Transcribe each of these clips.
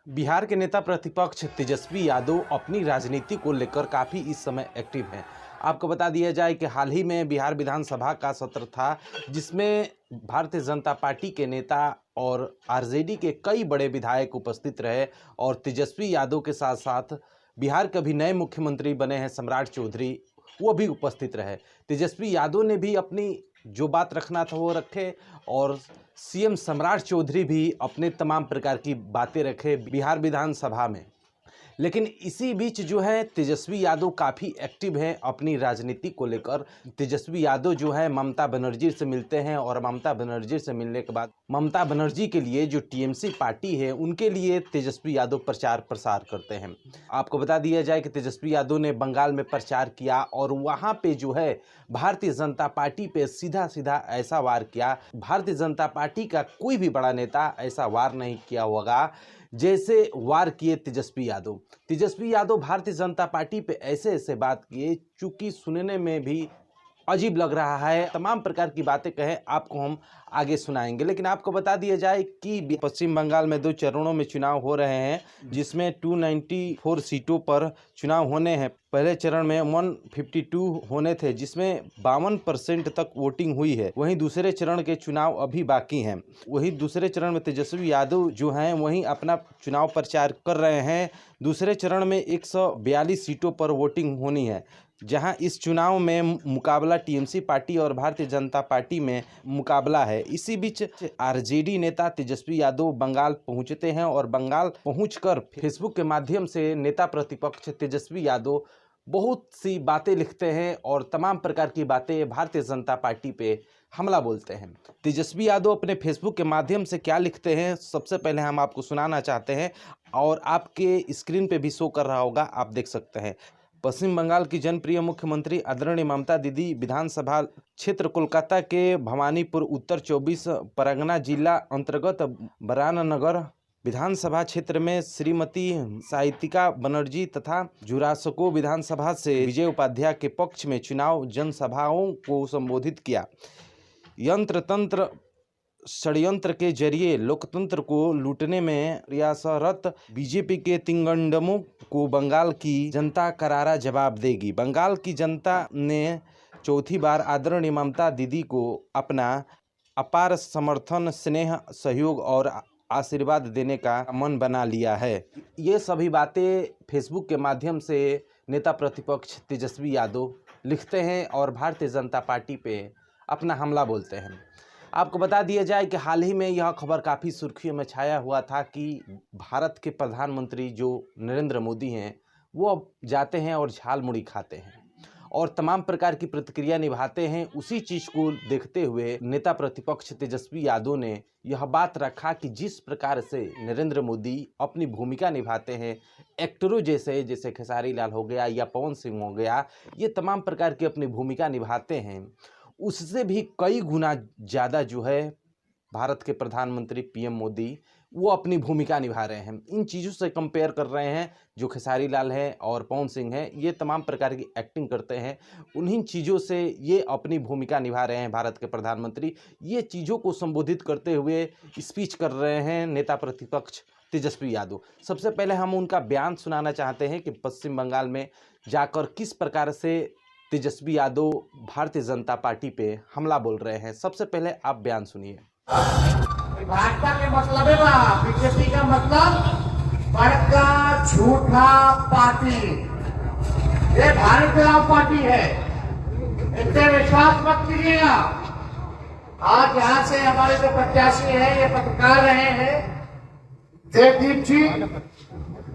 बिहार के नेता प्रतिपक्ष तेजस्वी यादव अपनी राजनीति को लेकर काफ़ी इस समय एक्टिव हैं। आपको बता दिया जाए कि हाल ही में बिहार विधानसभा का सत्र था, जिसमें भारतीय जनता पार्टी के नेता और आरजेडी के कई बड़े विधायक उपस्थित रहे और तेजस्वी यादव के साथ साथ बिहार के भी नए मुख्यमंत्री बने हैं सम्राट चौधरी, वो भी उपस्थित रहे। तेजस्वी यादव ने भी अपनी जो बात रखना था वो रखे और सीएम सम्राट चौधरी भी अपने तमाम प्रकार की बातें रखे बिहार विधानसभा में। लेकिन इसी बीच जो है तेजस्वी यादव काफ़ी एक्टिव हैं अपनी राजनीति को लेकर। तेजस्वी यादव जो है ममता बनर्जी से मिलते हैं और ममता बनर्जी से मिलने के बाद ममता बनर्जी के लिए जो टीएमसी पार्टी है उनके लिए तेजस्वी यादव प्रचार प्रसार करते हैं। आपको बता दिया जाए कि तेजस्वी यादव ने बंगाल में प्रचार किया और वहाँ पे जो है भारतीय जनता पार्टी पे सीधा सीधा ऐसा वार किया। भारतीय जनता पार्टी का कोई भी बड़ा नेता ऐसा वार नहीं किया होगा जैसे वार किए तेजस्वी यादव। तेजस्वी यादव भारतीय जनता पार्टी पे ऐसे ऐसे बात किए चूँकि सुनने में भी अजीब लग रहा है। तमाम प्रकार की बातें कहे आपको हम आगे सुनाएंगे, लेकिन आपको बता दिया जाए कि पश्चिम बंगाल में 2 चरणों में चुनाव हो रहे हैं, जिसमें 294 सीटों पर चुनाव होने हैं। पहले चरण में 152 होने थे, जिसमें 52% तक वोटिंग हुई है। वहीं दूसरे चरण के चुनाव अभी बाकी हैं। वहीं दूसरे चरण में तेजस्वी यादव जो हैं वहीं अपना चुनाव प्रचार कर रहे हैं। दूसरे चरण में 142 सीटों पर वोटिंग होनी है, जहां इस चुनाव में मुकाबला टीएमसी पार्टी और भारतीय जनता पार्टी में मुकाबला है। इसी बीच आरजेडी नेता तेजस्वी यादव बंगाल पहुंचते हैं और बंगाल पहुंचकर फेसबुक के माध्यम से नेता प्रतिपक्ष तेजस्वी यादव बहुत सी बातें लिखते हैं और तमाम प्रकार की बातें भारतीय जनता पार्टी पे हमला बोलते हैं। तेजस्वी यादव अपने फेसबुक के माध्यम से क्या लिखते हैं सबसे पहले हम आपको सुनाना चाहते हैं और आपके स्क्रीन पे भी शो कर रहा होगा, आप देख सकते हैं। पश्चिम बंगाल की जनप्रिय मुख्यमंत्री आदरणीय ममता दीदी विधानसभा क्षेत्र कोलकाता के भवानीपुर उत्तर 24 परगना जिला अंतर्गत बराननगर विधानसभा क्षेत्र में श्रीमती साहित्यिका बनर्जी तथा जुरासको विधानसभा से विजय उपाध्याय के पक्ष में चुनाव जनसभाओं को संबोधित किया। यंत्र तंत्र षड्यंत्र के जरिए लोकतंत्र को लूटने में प्रयासरत बीजेपी के तिंगंडमों को बंगाल की जनता करारा जवाब देगी। बंगाल की जनता ने चौथी बार आदरणीय ममता दीदी को अपना अपार समर्थन, स्नेह, सहयोग और आशीर्वाद देने का मन बना लिया है। ये सभी बातें फेसबुक के माध्यम से नेता प्रतिपक्ष तेजस्वी यादव लिखते हैं और भारतीय जनता पार्टी पे अपना हमला बोलते हैं। आपको बता दिया जाए कि हाल ही में यह खबर काफ़ी सुर्खियों में छाया हुआ था कि भारत के प्रधानमंत्री जो नरेंद्र मोदी हैं वो अब जाते हैं और झाल मुड़ी खाते हैं और तमाम प्रकार की प्रतिक्रिया निभाते हैं। उसी चीज़ को देखते हुए नेता प्रतिपक्ष तेजस्वी यादव ने यह बात रखा कि जिस प्रकार से नरेंद्र मोदी अपनी भूमिका निभाते हैं एक्टरों जैसे खेसारी लाल हो गया या पवन सिंह हो गया, ये तमाम प्रकार की अपनी भूमिका निभाते हैं, उससे भी कई गुना ज़्यादा जो है भारत के प्रधानमंत्री पीएम मोदी वो अपनी भूमिका निभा रहे हैं। इन चीज़ों से कंपेयर कर रहे हैं जो खेसारी लाल हैं और पवन सिंह हैं, ये तमाम प्रकार की एक्टिंग करते हैं, उन्हीं चीज़ों से ये अपनी भूमिका निभा रहे हैं भारत के प्रधानमंत्री। ये चीज़ों को संबोधित करते हुए स्पीच कर रहे हैं नेता प्रतिपक्ष तेजस्वी यादव। सबसे पहले हम उनका बयान सुनाना चाहते हैं कि पश्चिम बंगाल में जाकर किस प्रकार से तेजस्वी यादव भारतीय जनता पार्टी पे हमला बोल रहे हैं। सबसे पहले आप बयान सुनिए। भाजपा के मतलब है ना, बीजेपी का मतलब बड़का झूठा पार्टी, ये भारत चुनाव पार्टी है, इससे विश्वास मत कीजिएगा। आज यहाँ से हमारे जो प्रत्याशी हैं ये पत्रकार रहे हैं देवदीप जी,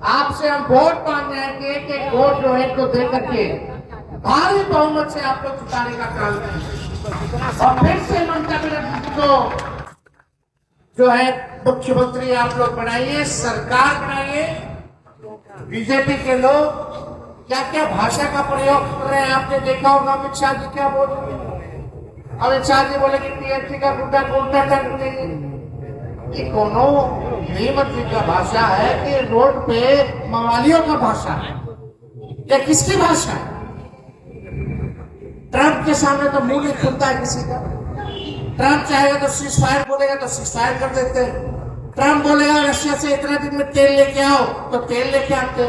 आपसे हम वोट मांग रहे हैं कि एक वोट जो है इनको दे करके भारी बहुमत से आप लोग जिताने का काम करें और फिर से ममता बनर्जी को जो है मुख्यमंत्री आप लोग बनाइए, सरकार बनाइए। बीजेपी के लोग क्या क्या भाषा का प्रयोग कर रहे हैं आपने देखा होगा। अमित शाह जी क्या बोल रहे हैं? अमित शाह जी बोले कि टीएमसी का गुंडा गुंडा कर देंगे। ये कोनो गृहमंत्री का भाषा है कि रोड पे मवालियों का भाषा है, या किसकी भाषा है? ट्रंप के सामने तो मुंह नहीं खुलता है किसी का। ट्रंप चाहेगा तो सीज फायर बोलेगा तो सीज फायर कर देते हैं, ट्रम्प बोलेगा रशिया से इतना दिन में तेल लेके आओ, तो तेल लेके आते।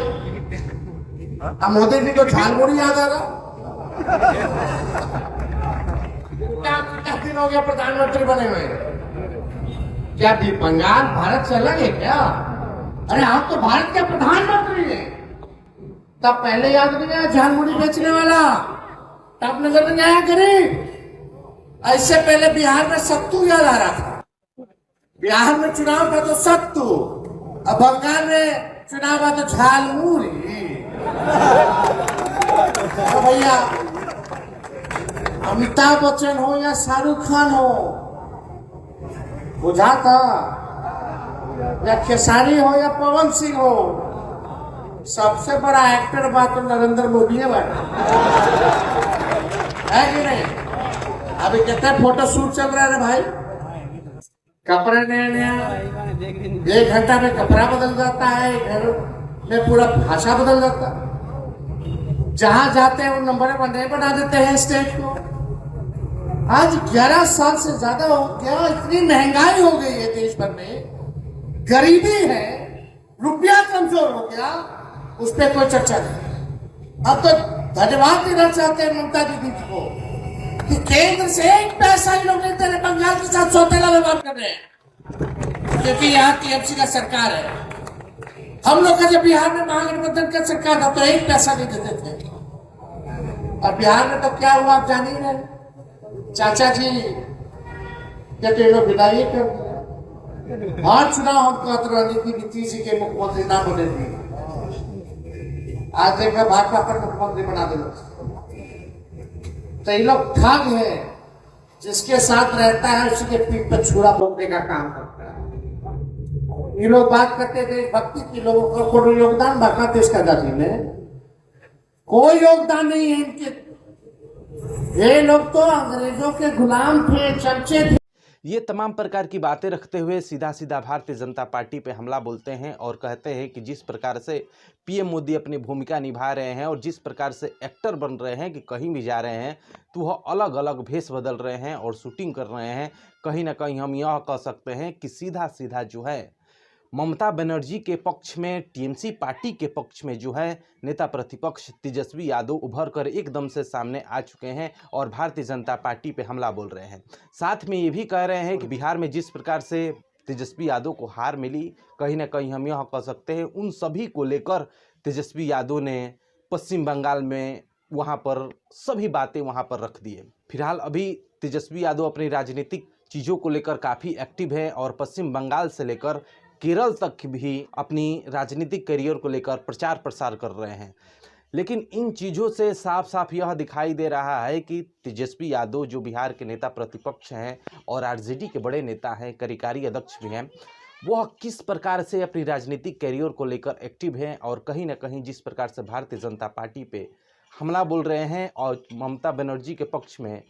अब मोदी जी को झालमुड़ी याद आ रहा। कितना दिन हो गया प्रधानमंत्री बने हुए? क्या बंगाल भारत से अलग है क्या? अरे आप तो भारत के प्रधानमंत्री हैं। तब पहले याद नहीं आया झालमुड़ी बेचने वाला, तब नजर नहीं आया गरीब। ऐसे पहले बिहार में सत्तू याद आ रहा था। बिहार में चुनाव था तो सत्तू, अब बंगाल में चुनाव था तो झालमुड़ी। तो भैया अमिताभ बच्चन हो या शाहरुख खान हो, बुझा था, या खेसारी हो या पवन सिंह हो, सबसे बड़ा एक्टर बात तो नरेंद्र मोदी है कि नहीं? अभी कितने फोटो शूट चल रहा है भाई, कपड़ा नया नया, 1 घंटा में कपड़ा बदल जाता है, घर में पूरा भाषा बदल जाता है। जहां जाते हैं वो नंबर नहीं बना देते हैं स्टेट को। आज 11 साल से ज्यादा हो गया, इतनी महंगाई हो गई है देश भर में, गरीबी है, रुपया कमजोर हो गया, उस पर कोई चर्चा नहीं। अब तो धन्यवाद देना चाहते हैं ममता दीदी को कि केंद्र से 1 पैसा ही लोग नहीं दे रहे, बंगाल के साथ सौतेला व्यवहार कर रहे हैं, क्योंकि यहाँ टीएमसी का सरकार है। हम लोग का जब बिहार में महागठबंधन का सरकार था तो 1 पैसा नहीं देते थे, और बिहार में तो क्या हुआ आप जान ही रहे। चाचा जी कहते लोग विदाई कर दिया, हर चुनाव हम कहते रहे कि नीतीश जी के मुख्यमंत्री ना बने थे। आज देखा भाजपा पर मुख्यमंत्री बना दे। तो ये लोग ठग है, जिसके साथ रहता है उसी के पीठ पर छुरा भोगने का काम करता है। ये लोग बात करते थे भक्ति की, लोगों का कोई योगदान बाका देश का आजादी में कोई योगदान नहीं है इनके। ये लोग तो अंग्रेजों के गुलाम थे, चमचे थे। ये तमाम प्रकार की बातें रखते हुए सीधा सीधा भारतीय जनता पार्टी पे हमला बोलते हैं और कहते हैं कि जिस प्रकार से पीएम मोदी अपनी भूमिका निभा रहे हैं और जिस प्रकार से एक्टर बन रहे हैं कि कहीं भी जा रहे हैं तो वह अलग अलग भेष बदल रहे हैं और शूटिंग कर रहे हैं। कहीं ना कहीं हम यह कह सकते हैं कि सीधा सीधा जो है ममता बनर्जी के पक्ष में, टीएमसी पार्टी के पक्ष में जो है नेता प्रतिपक्ष तेजस्वी यादव उभर कर एकदम से सामने आ चुके हैं और भारतीय जनता पार्टी पे हमला बोल रहे हैं। साथ में ये भी कह रहे हैं कि बिहार में जिस प्रकार से तेजस्वी यादव को हार मिली, कहीं ना कहीं हम यह कह सकते हैं उन सभी को लेकर तेजस्वी यादव ने पश्चिम बंगाल में वहाँ पर सभी बातें वहाँ पर रख दी है। फिलहाल अभी तेजस्वी यादव अपनी राजनीतिक चीज़ों को लेकर काफ़ी एक्टिव है और पश्चिम बंगाल से लेकर केरल तक भी अपनी राजनीतिक करियर को लेकर प्रचार प्रसार कर रहे हैं। लेकिन इन चीज़ों से साफ साफ यह दिखाई दे रहा है कि तेजस्वी यादव जो बिहार के नेता प्रतिपक्ष हैं और आरजेडी के बड़े नेता हैं, कार्यकारी अध्यक्ष भी हैं, वह किस प्रकार से अपनी राजनीतिक करियर को लेकर एक्टिव हैं और कहीं ना कहीं जिस प्रकार से भारतीय जनता पार्टी पे हमला बोल रहे हैं और ममता बनर्जी के पक्ष में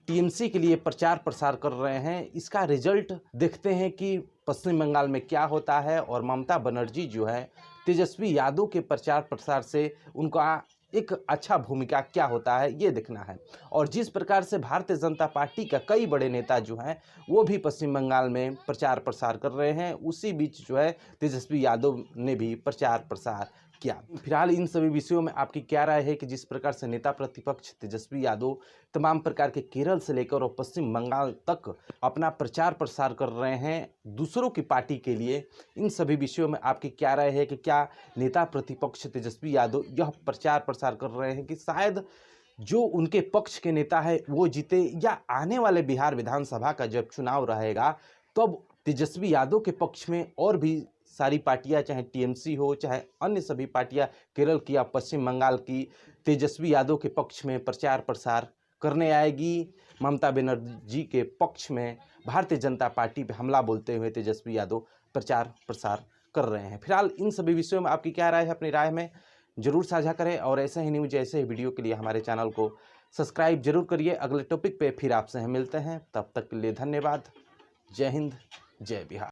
टीएमसी के लिए प्रचार प्रसार कर रहे हैं, इसका रिजल्ट देखते हैं कि पश्चिम बंगाल में क्या होता है और ममता बनर्जी जो है तेजस्वी यादव के प्रचार प्रसार से उनका एक अच्छा भूमिका क्या होता है ये देखना है। और जिस प्रकार से भारतीय जनता पार्टी का कई बड़े नेता जो हैं वो भी पश्चिम बंगाल में प्रचार प्रसार कर रहे हैं, उसी बीच जो है तेजस्वी यादव ने भी प्रचार प्रसार किया। फिलहाल इन सभी विषयों में आपकी क्या राय है कि जिस प्रकार से नेता प्रतिपक्ष तेजस्वी यादव तमाम प्रकार के केरल से लेकर और पश्चिम बंगाल तक अपना प्रचार प्रसार कर रहे हैं दूसरों की पार्टी के लिए, इन सभी विषयों में आपकी क्या राय है कि क्या नेता प्रतिपक्ष तेजस्वी यादव यह प्रचार प्रसार कर रहे हैं कि शायद जो उनके पक्ष के नेता है वो जीते, या आने वाले बिहार विधानसभा का जब चुनाव रहेगा तब तेजस्वी यादव के पक्ष में और भी सारी पार्टियां, चाहे टीएमसी हो चाहे अन्य सभी पार्टियां केरल की या पश्चिम बंगाल की, तेजस्वी यादव के पक्ष में प्रचार प्रसार करने आएगी। ममता बनर्जी के पक्ष में भारतीय जनता पार्टी पे हमला बोलते हुए तेजस्वी यादव प्रचार प्रसार कर रहे हैं। फिलहाल इन सभी विषयों में आपकी क्या राय है, अपनी राय में जरूर साझा करें और ऐसे ही न्यूज, ऐसे ही वीडियो के लिए हमारे चैनल को सब्सक्राइब जरूर करिए। अगले टॉपिक पे फिर आपसे हम मिलते हैं, तब तक के लिए धन्यवाद। जय हिंद, जय बिहार।